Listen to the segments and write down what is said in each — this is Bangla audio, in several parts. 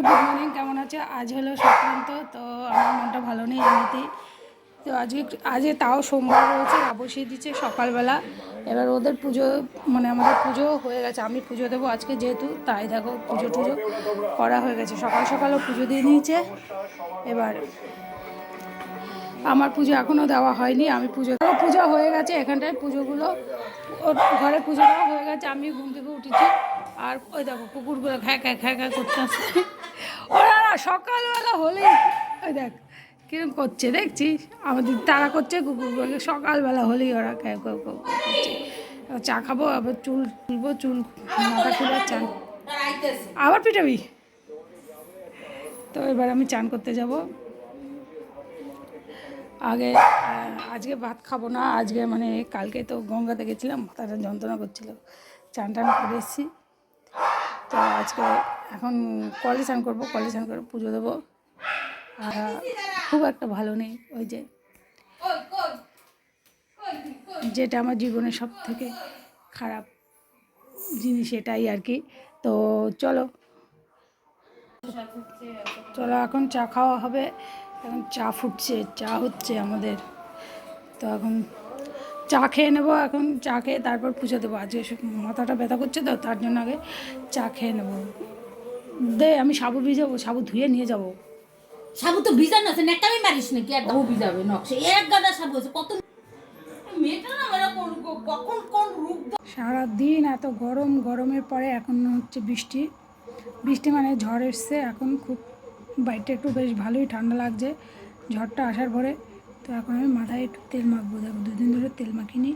গুড মর্নিং, কেমন আছে? আজ হলো সংক্রান্ত, তো আমার মনটা ভালো নেই এমনিতেই। তো আজকে তাও সোমবার রয়েছে, বসিয়ে দিচ্ছে সকালবেলা। এবার ওদের পুজো, মানে আমাদের পুজো হয়ে গেছে, আমি পুজো দেবো আজকে যেহেতু, তাই দেখো পুজো টুজো করা হয়ে গেছে। সকাল সকালও পুজো দিয়ে নিয়েছে। এবার আমার পুজো এখনও দেওয়া হয়নি, আমি পুজো হয়ে গেছে। এখানটায় পুজোগুলো ঘরে পুজো দেওয়া হয়ে গেছে। আমি ঘুম থেকে উঠেছি, আর ওই দেখো কুকুরগুলো খ্যা খ্যা খ্যা খ্যা করতে আসছে। ওরা সকালবেলা হলেই ওই দেখ কিরকম করছে, দেখছিস? আমাদের তারা করছে কুকুরগুলোকে, সকালবেলা হলেই ওরা খ্যা খ্যা করছে। চা খাবো, আবার চুল তুলবো, চুল মাথা তুলে চান আবার পিটাবি। তো এবার আমি চান করতে যাব। আজকে ভাত খাবো না, আজকে মানে কালকে তো গঙ্গাতে গেছিলাম, মাথাটা যন্ত্রণা করছিল, চান টান করে এসেছি। তো আজকে এখন কলে স্নান করবো, কলে স্নান করে পুজো দেবো। আর খুব একটা ভালো নেই, ওই যেটা আমার জীবনের সব থেকে খারাপ জিনিস এটাই আর কি। তো চলো এখন চা খাওয়া হবে। এখন চা ফুটছে, চা হচ্ছে আমাদের। তো এখন চা খেয়ে নেবো, এখন চা খেয়ে তারপর পুজো দেবো। আজকে মাথাটা ব্যথা করছে, তো তার জন্য আগে চা খেয়ে নেবো। আমি সাবু ভিজাবো, সাবু ধুয়ে নিয়ে যাবো। সাবু তো ভিজানো আছে, নেকামি মারিস নাকি? আর ও ভিজাবে নকশে এক গাদা সাবু আছে। কত মেয়েটা না মেরা কখন কোন রূপ। সারাদিন এত গরম, গরমের পরে এখন হচ্ছে বৃষ্টি, বৃষ্টি মানে ঝড় এসছে। এখন খুব বাইরটা একটু বেশ ভালোই ঠান্ডা লাগছে ঝড়টা আসার পরে। তো এখন আমি মাথায় একটু তেল মাখবো, দেখো দুদিন ধরে তেল মাখিনি।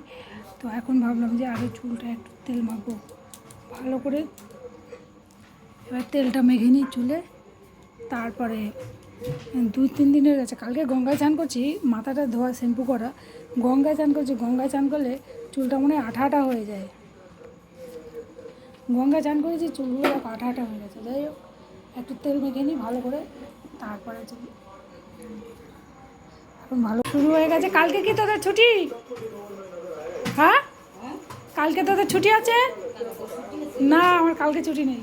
তো এখন ভাবলাম যে আগে চুলটা একটু তেল মাখবো ভালো করে। এবার তেলটা মেখে নিই চুলে, তারপরে 2-3 দিন হয়ে গেছে। কালকে গঙ্গায় চান করছি, মাথাটা ধোয়া শ্যাম্পু করা, গঙ্গায় চান করছি। গঙ্গায় চান করলে চুলটা মনে হয় আঠা আঠা হয়ে যায়। গঙ্গায় চান করেছি, চুলগুলো আঠা আঠা হয়ে গেছে। যাই হোক, একটু তেল মেখে নিই ভালো করে, তারপরে চুল এখন ভালো শুরু হয়ে গেছে। কালকে কি তোদের ছুটি? হ্যাঁ, কালকে তোদের ছুটি আছে? না, আমার কালকে ছুটি নেই।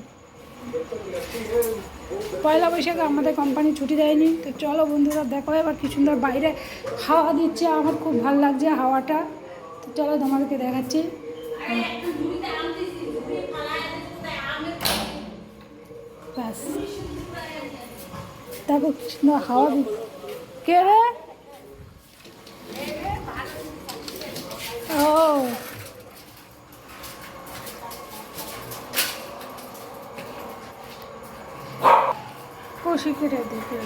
পয়লা বৈশাখে আমাদের কোম্পানি ছুটি দেয়নি। তো চলো বন্ধুরা, দেখো এবার কি সুন্দর বাইরে হাওয়া দিচ্ছে, আমার খুব ভালো লাগছে হাওয়াটা। তো চলো তোমাদেরকে দেখাচ্ছি। ব্যাস, দেখো কি সুন্দর হাওয়া দিচ্ছে। কে রে? ও, কৌশিকের দেখে